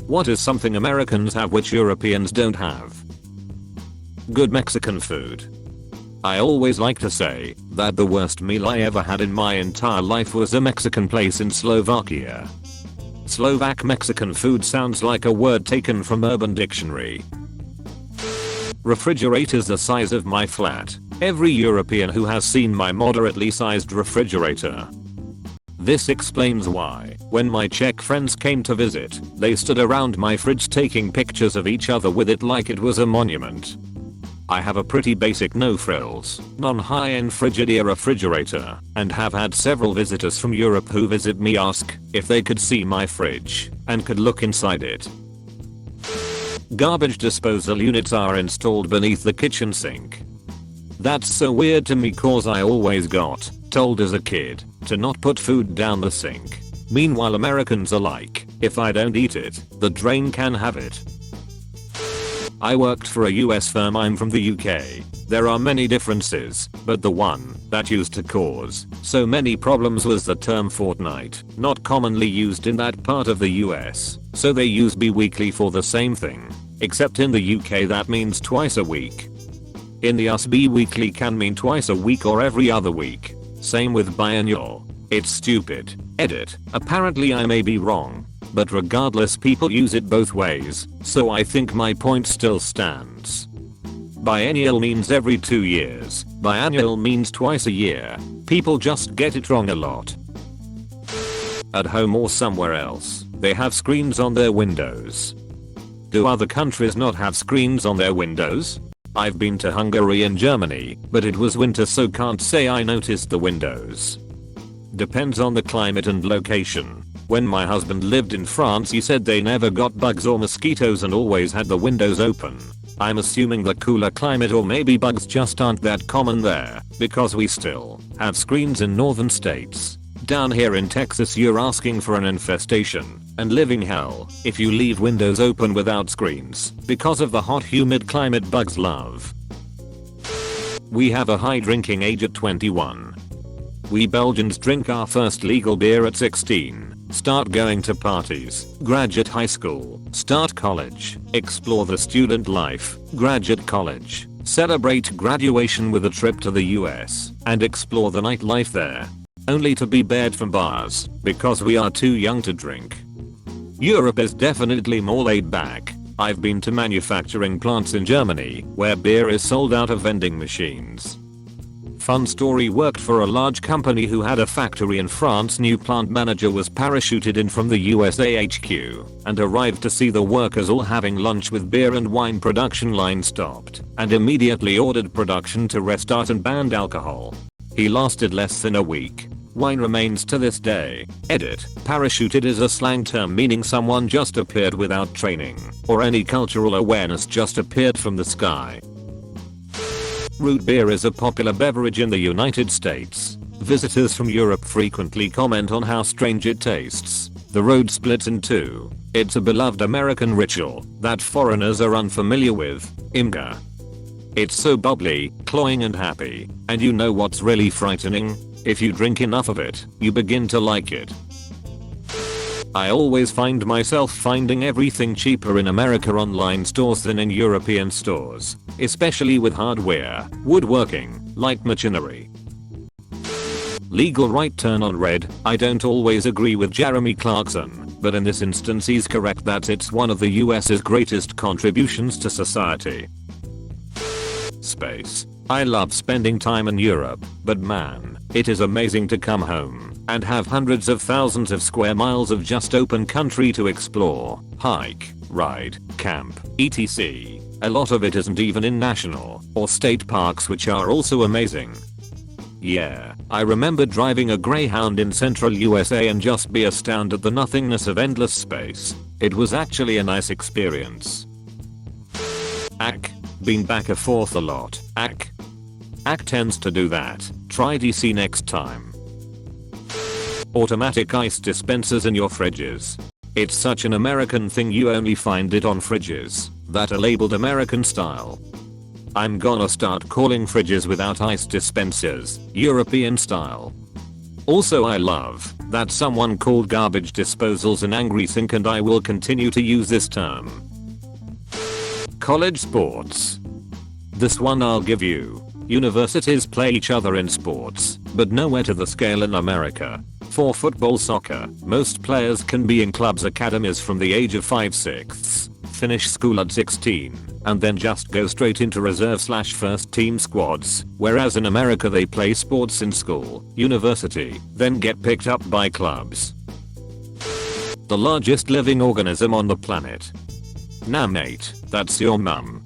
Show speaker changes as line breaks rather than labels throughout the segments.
What is something Americans have which Europeans don't have? Good Mexican food. I always like to say that the worst meal I ever had in my entire life was a Mexican place in Slovakia. Slovak Mexican food sounds like a word taken from Urban Dictionary. Refrigerators the size of my flat. Every European who has seen my moderately sized refrigerator. This explains why, when my Czech friends came to visit, they stood around my fridge taking pictures of each other with it like it was a monument. I have a pretty basic no-frills, non-high-end Frigidaire refrigerator, and have had several visitors from Europe who visit me ask if they could see my fridge and could look inside it. Garbage disposal units are installed beneath the kitchen sink. That's so weird to me cause I always got told as a kid to not put food down the sink. Meanwhile Americans are like, if I don't eat it, the drain can have it. I worked for a US firm. I'm from the UK. There are many differences, but the one that used to cause so many problems was the term fortnight, not commonly used in that part of the US, so they use bi-weekly for the same thing. Except in the UK that means twice a week. In the US bi-weekly can mean twice a week or every other week. Same with biannual. It's stupid. Edit. Apparently I may be wrong, but regardless people use it both ways, so I think my point still stands. Biennial means every 2 years. Biannual means twice a year. People just get it wrong a lot. At home or somewhere else, they have screens on their windows. Do other countries not have screens on their windows? I've been to Hungary and Germany, but it was winter so can't say I noticed the windows. Depends on the climate and location. When my husband lived in France he said they never got bugs or mosquitoes and always had the windows open. I'm assuming the cooler climate or maybe bugs just aren't that common there, because we still have screens in northern states. Down here in Texas you're asking for an infestation and living hell if you leave windows open without screens because of the hot humid climate bugs love. We have a high drinking age at 21. We Belgians drink our first legal beer at 16, start going to parties, graduate high school, start college, explore the student life, graduate college, celebrate graduation with a trip to the US, and explore the nightlife there. Only to be barred from bars because we are too young to drink. Europe is definitely more laid back. I've been to manufacturing plants in Germany where beer is sold out of vending machines. Fun story, worked for a large company who had a factory in France. New plant manager was parachuted in from the USA HQ and arrived to see the workers all having lunch with beer and wine. Production line stopped and immediately ordered production to restart and banned alcohol. He lasted less than a week. Wine remains to this day. Edit. Parachuted is a slang term meaning someone just appeared without training or any cultural awareness, just appeared from the sky. Root beer is a popular beverage in the United States. Visitors from Europe frequently comment on how strange it tastes. The road splits in two. It's a beloved American ritual that foreigners are unfamiliar with. Imga. It's so bubbly, cloying and happy, and you know what's really frightening? If you drink enough of it, you begin to like it. I always find myself finding everything cheaper in America online stores than in European stores, especially with hardware, woodworking, light machinery. Legal right turn on red. I don't always agree with Jeremy Clarkson, but in this instance he's correct that it's one of the US's greatest contributions to society. Space. I love spending time in Europe, but man, it is amazing to come home and have hundreds of thousands of square miles of just open country to explore, hike, ride, camp, etc. A lot of it isn't even in national or state parks, which are also amazing. Yeah, I remember driving a Greyhound in central USA and just be astounded at the nothingness of endless space. It was actually a nice experience. Been back and forth a lot. AC tends to do that. Try DC next time. Automatic ice dispensers in your fridges. It's such an American thing, you only find it on fridges that are labeled American style. I'm gonna start calling fridges without ice dispensers European style. Also I love that someone called garbage disposals an angry sink, and I will continue to use this term. College sports. This one I'll give you. Universities play each other in sports, but nowhere to the scale in America. For football, soccer, most players can be in clubs academies from the age of 5-6, finish school at 16, and then just go straight into reserve/first team squads, whereas in America they play sports in school, university, then get picked up by clubs. The largest living organism on the planet. Nah mate, that's your mum.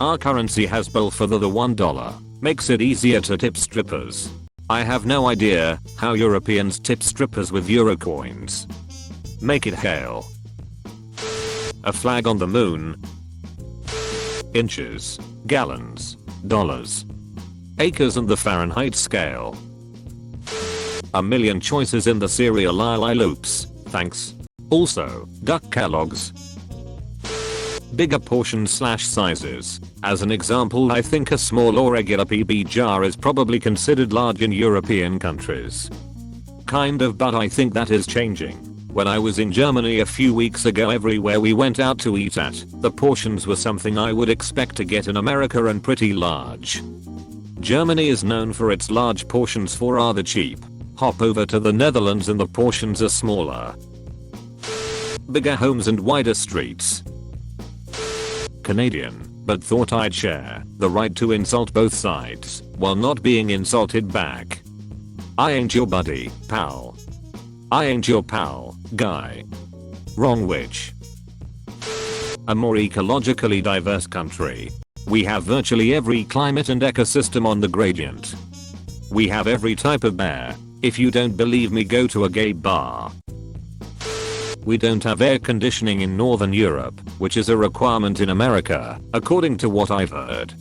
Our currency has both for the $1. Makes it easier to tip strippers. I have no idea how Europeans tip strippers with euro coins. Make it hail. A flag on the moon. Inches, gallons, dollars, acres and the Fahrenheit scale. A million choices in the cereal aisle loops, thanks. Also, duck Kellogg's. Bigger portions/sizes. As an example, I think a small or regular PB jar is probably considered large in European countries. Kind of, but I think that is changing. When I was in Germany a few weeks ago, everywhere we went out to eat at, the portions were something I would expect to get in America and pretty large. Germany is known for its large portions for rather cheap. Hop over to the Netherlands and the portions are smaller. Bigger homes and wider streets. Canadian, but thought I'd share the right to insult both sides while not being insulted back. I ain't your buddy, pal. I ain't your pal, guy. Wrong which. A more ecologically diverse country. We have virtually every climate and ecosystem on the gradient. We have every type of bear. If you don't believe me, go to a gay bar. We don't have air conditioning in Northern Europe, which is a requirement in America, according to what I've heard.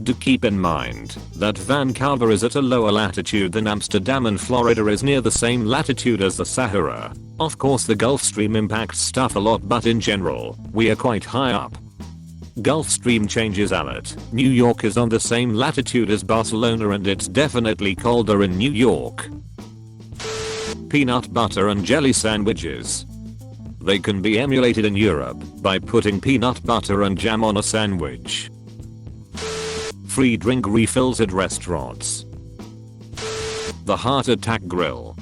Do keep in mind that Vancouver is at a lower latitude than Amsterdam and Florida is near the same latitude as the Sahara. Of course the Gulf Stream impacts stuff a lot, but in general, we are quite high up. Gulf Stream changes a lot. New York is on the same latitude as Barcelona and it's definitely colder in New York. Peanut butter and jelly sandwiches. They can be emulated in Europe by putting peanut butter and jam on a sandwich. Free drink refills at restaurants. The Heart Attack Grill.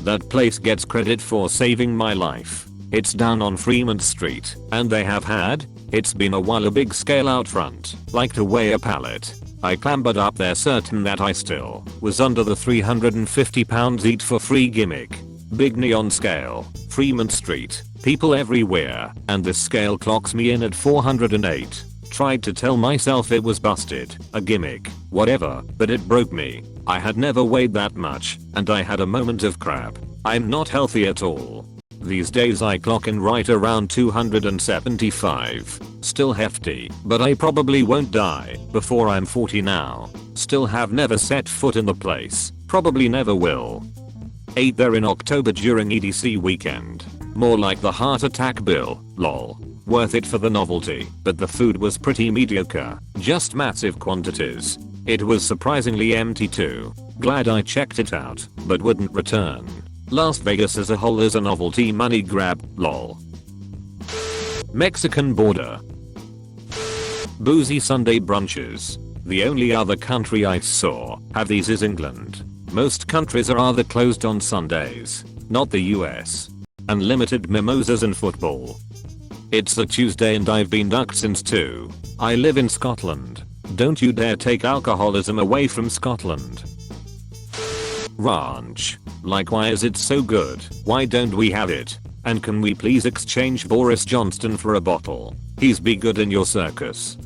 That place gets credit for saving my life. It's down on Fremont Street, and they have had, it's been a while, a big scale out front, like to weigh a pallet. I clambered up there certain that I still was under the 350 pounds eat for free gimmick. Big neon scale, Fremont Street, people everywhere, and this scale clocks me in at 408. Tried to tell myself it was busted, a gimmick, whatever, but it broke me. I had never weighed that much, and I had a moment of crap. I'm not healthy at all. These days I clock in right around 275. Still hefty, but I probably won't die before I'm 40 now. Still have never set foot in the place, probably never will. Ate there in October during EDC weekend. More like the heart attack bill, lol. Worth it for the novelty, but the food was pretty mediocre, just massive quantities. It was surprisingly empty too. Glad I checked it out, but wouldn't return. Las Vegas as a whole is a novelty money grab, lol. Mexican border. Boozy Sunday brunches. The only other country I saw have these is England. Most countries are either closed on Sundays, not the US. Unlimited mimosas and football. It's a Tuesday and I've been ducked since 2. I live in Scotland. Don't you dare take alcoholism away from Scotland. Ranch. Like, why is it so good? Why don't we have it? And can we please exchange Boris Johnson for a bottle? He's be good in your circus.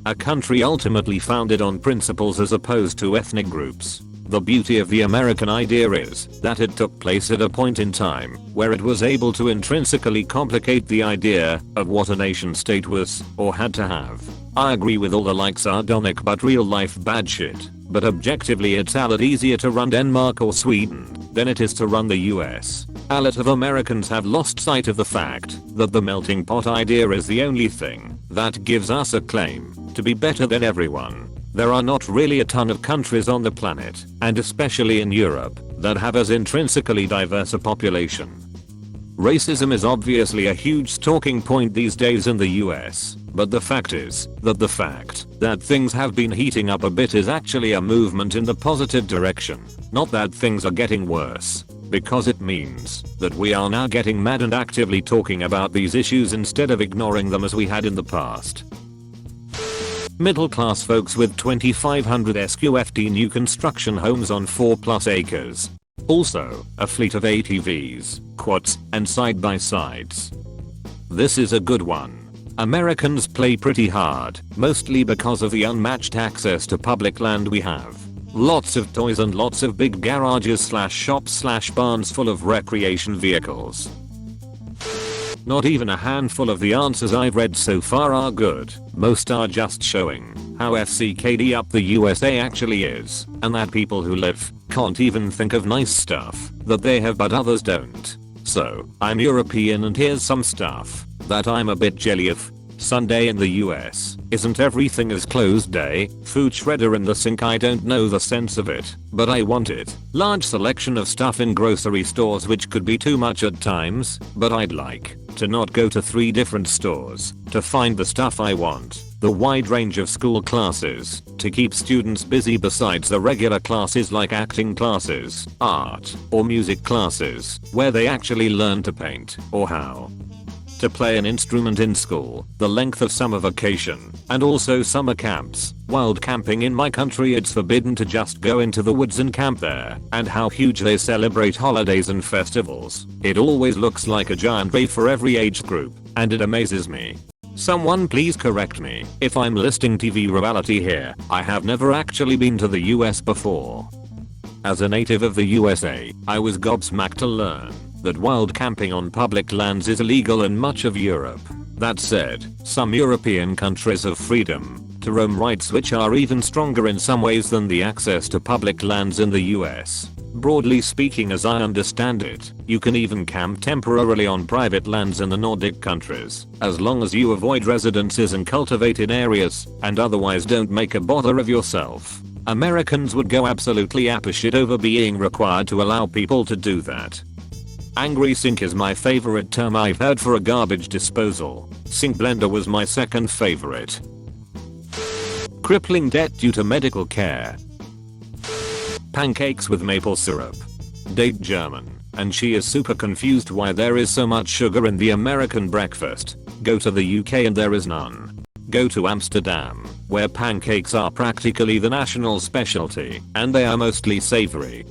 A country ultimately founded on principles as opposed to ethnic groups. The beauty of the American idea is that it took place at a point in time where it was able to intrinsically complicate the idea of what a nation state was or had to have. I agree with all the like sardonic but real life bad shit, but objectively it's a lot easier to run Denmark or Sweden than it is to run the US. A lot of Americans have lost sight of the fact that the melting pot idea is the only thing that gives us a claim to be better than everyone. There are not really a ton of countries on the planet, and especially in Europe, that have as intrinsically diverse a population. Racism is obviously a huge talking point these days in the US, but the fact is that the fact that things have been heating up a bit is actually a movement in the positive direction, not that things are getting worse, because it means that we are now getting mad and actively talking about these issues instead of ignoring them as we had in the past. Middle class folks with 2500 SQFT new construction homes on 4+ acres. Also, a fleet of ATVs, quads, and side-by-sides. This is a good one. Americans play pretty hard, mostly because of the unmatched access to public land we have. Lots of toys and lots of big garages/shops/barns full of recreation vehicles. Not even a handful of the answers I've read so far are good. Most are just showing how FCKD up the USA actually is, and that people who live can't even think of nice stuff that they have but others don't. So, I'm European and here's some stuff that I'm a bit jelly of. Sunday in the US isn't everything is closed day. Food shredder in the sink, I don't know the sense of it, but I want it. Large selection of stuff in grocery stores which could be too much at times, but I'd like to not go to 3 different stores to find the stuff I want. The wide range of school classes to keep students busy besides the regular classes like acting classes, art, or music classes, where they actually learn to paint or how to play an instrument in school, the length of summer vacation, and also summer camps. Wild camping in my country, it's forbidden to just go into the woods and camp there, and how huge they celebrate holidays and festivals. It always looks like a giant rave for every age group, and it amazes me. Someone please correct me if I'm listing TV reality here. I have never actually been to the US before. As a native of the USA, I was gobsmacked to learn that wild camping on public lands is illegal in much of Europe. That said, some European countries have freedom to roam rights which are even stronger in some ways than the access to public lands in the US. Broadly speaking, as I understand it, you can even camp temporarily on private lands in the Nordic countries, as long as you avoid residences and cultivated areas, and otherwise don't make a bother of yourself. Americans would go absolutely apeshit over being required to allow people to do that. Angry sink is my favorite term I've heard for a garbage disposal. Sink blender was my second favorite. Crippling debt due to medical care. Pancakes with maple syrup. Date German, and she is super confused why there is so much sugar in the American breakfast. Go to the UK and there is none. Go to Amsterdam, where pancakes are practically the national specialty, and they are mostly savory.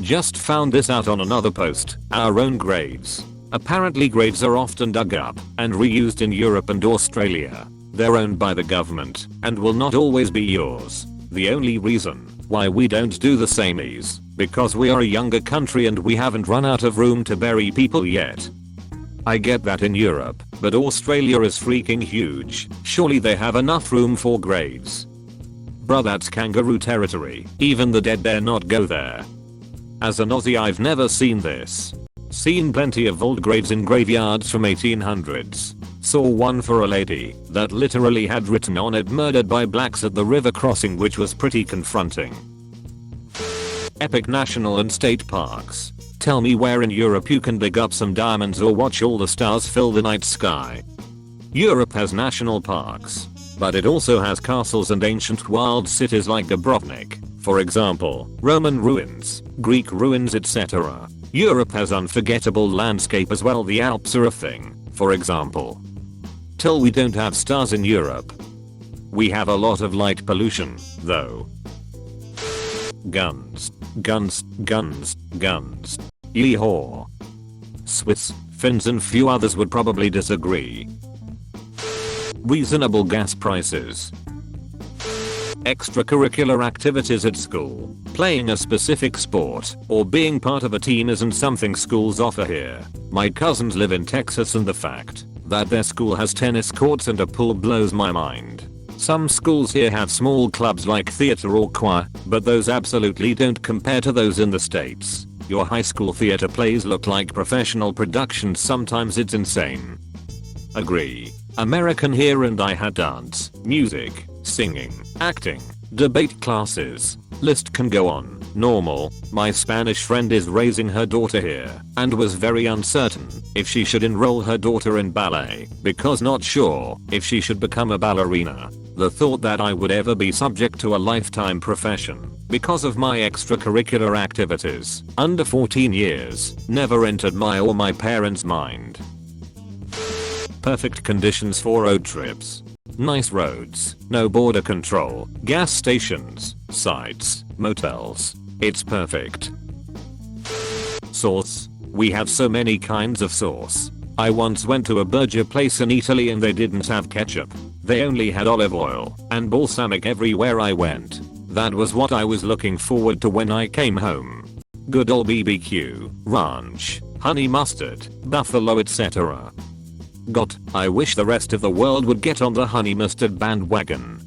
Just found this out on another post. Our own graves. Apparently graves are often dug up and reused in Europe and Australia. They're owned by the government and will not always be yours. The only reason why we don't do the same is because we are a younger country and we haven't run out of room to bury people yet. I get that in Europe, but Australia is freaking huge. Surely they have enough room for graves. Bruh, that's kangaroo territory. Even the dead dare not go there. As an Aussie, I've never seen this. Seen plenty of old graves in graveyards from 1800s. Saw one for a lady that literally had written on it "murdered by blacks at the river crossing," which was pretty confronting. Epic national and state parks. Tell me where in Europe you can dig up some diamonds or watch all the stars fill the night sky. Europe has national parks, but it also has castles and ancient wild cities like Dubrovnik, for example, Roman ruins, Greek ruins, etc. Europe has unforgettable landscape as well. The Alps are a thing, for example. Till we don't have stars in Europe. We have a lot of light pollution, though. Guns. Guns. Guns. Guns. Yeehaw. Swiss, Finns and few others would probably disagree. Reasonable gas prices. Extracurricular activities at school. Playing a specific sport or being part of a team isn't something schools offer here. My cousins live in Texas and the fact that their school has tennis courts and a pool blows my mind. Some schools here have small clubs like theater or choir, but those absolutely don't compare to those in the States. Your high school theater plays look like professional productions, sometimes it's insane. Agree. American here, and I had dance, music, singing, acting, debate classes. List can go on. Normal. My Spanish friend is raising her daughter here and was very uncertain if she should enroll her daughter in ballet because not sure if she should become a ballerina. The thought that I would ever be subject to a lifetime profession because of my extracurricular activities under 14 years never entered my or my parents' mind. Perfect conditions for road trips. Nice roads, no border control, gas stations, sites, motels. It's perfect. Sauce. We have so many kinds of sauce. I once went to a burger place in Italy and they didn't have ketchup. They only had olive oil and balsamic everywhere I went. That was what I was looking forward to when I came home. Good old BBQ, ranch, honey mustard, buffalo etc. I wish the rest of the world would get on the honey mustard bandwagon.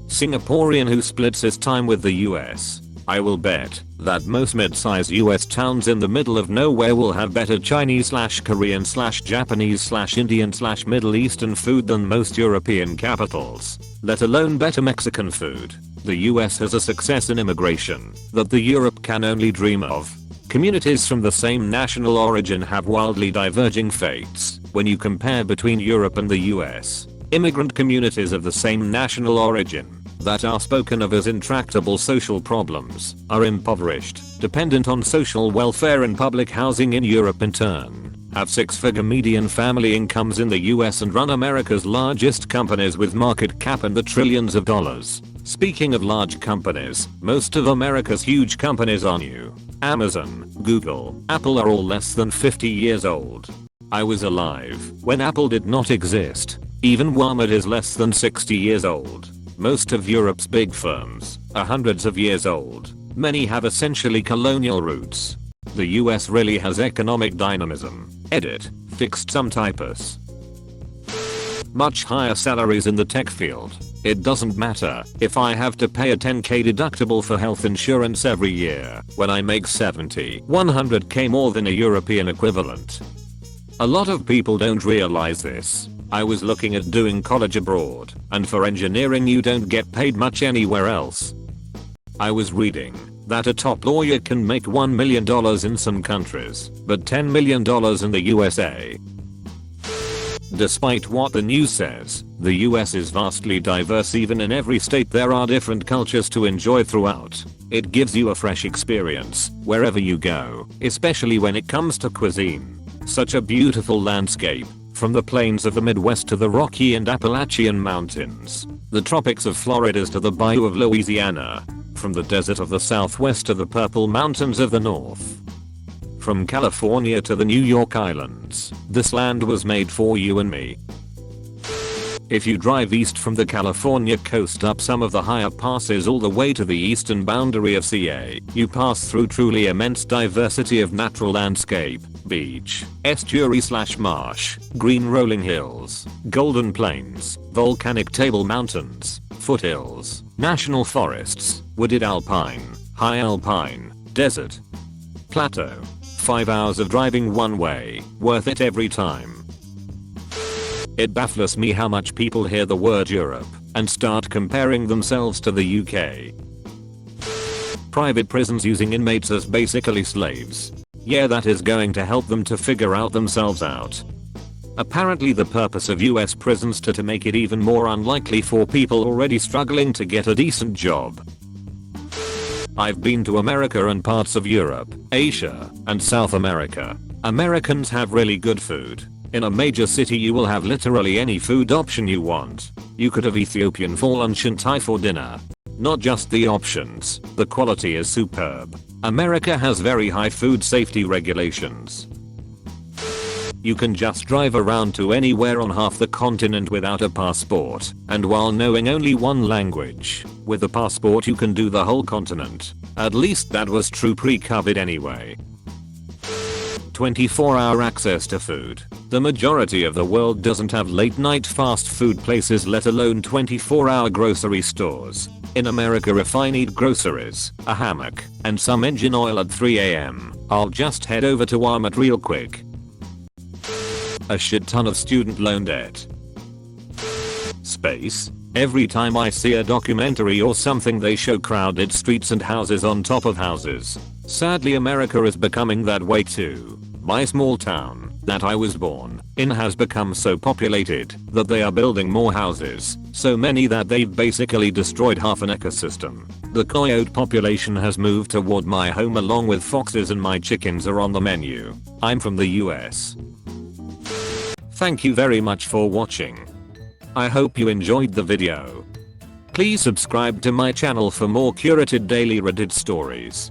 Singaporean who splits his time with the US. I will bet that most mid-size US towns in the middle of nowhere will have better Chinese/Korean/Japanese/Indian/Middle Eastern food than most European capitals, let alone better Mexican food. The US has a success in immigration that the Europe can only dream of. Communities from the same national origin have wildly diverging fates when you compare between Europe and the US. Immigrant communities of the same national origin that are spoken of as intractable social problems are impoverished, dependent on social welfare and public housing in Europe in turn, have six-figure median family incomes in the US and run America's largest companies with market cap in the trillions of dollars. Speaking of large companies, most of America's huge companies are new. Amazon, Google, Apple are all less than 50 years old. I was alive when Apple did not exist. Even Walmart is less than 60 years old. Most of Europe's big firms are hundreds of years old. Many have essentially colonial roots. The US really has economic dynamism. Edit. Fixed some typos. Much higher salaries in the tech field. It doesn't matter if I have to pay a 10k deductible for health insurance every year when I make 100k more than a European equivalent. A lot of people don't realize this. I was looking at doing college abroad, and for engineering you don't get paid much anywhere else. I was reading that a top lawyer can make $1 million in some countries, but $10 million in the USA. Despite what the news says, the US is vastly diverse. Even in every state there are different cultures to enjoy throughout. It gives you a fresh experience wherever you go, especially when it comes to cuisine. Such a beautiful landscape, from the plains of the Midwest to the Rocky and Appalachian Mountains, the tropics of Florida to the Bayou of Louisiana, from the desert of the Southwest to the Purple Mountains of the North. From California to the New York Islands, this land was made for you and me. If you drive east from the California coast up some of the higher passes all the way to the eastern boundary of CA, you pass through truly immense diversity of natural landscape, beach, estuary/marsh, green rolling hills, golden plains, volcanic table mountains, foothills, national forests, wooded alpine, high alpine, desert, plateau. 5 hours of driving one way, worth it every time. It baffles me how much people hear the word Europe and start comparing themselves to the UK. Private prisons using inmates as basically slaves. Yeah, that is going to help them to figure out themselves out. Apparently the purpose of US prisons to make it even more unlikely for people already struggling to get a decent job. I've been to America and parts of Europe, Asia, and South America. Americans have really good food. In a major city you will have literally any food option you want. You could have Ethiopian for lunch and Thai for dinner. Not just the options, the quality is superb. America has very high food safety regulations. You can just drive around to anywhere on half the continent without a passport, and while knowing only one language, with a passport you can do the whole continent. At least that was true pre-COVID anyway. 24-hour access to food. The majority of the world doesn't have late-night fast food places, let alone 24-hour grocery stores. In America, if I need groceries, a hammock, and some engine oil at 3 AM, I'll just head over to Walmart real quick. A shit ton of student loan debt. Space. Every time I see a documentary or something they show crowded streets and houses on top of houses. Sadly, America is becoming that way too. My small town that I was born in has become so populated that they are building more houses, so many that they've basically destroyed half an ecosystem. The coyote population has moved toward my home along with foxes, and my chickens are on the menu. I'm from the US. Thank you very much for watching. I hope you enjoyed the video. Please subscribe to my channel for more curated daily Reddit stories.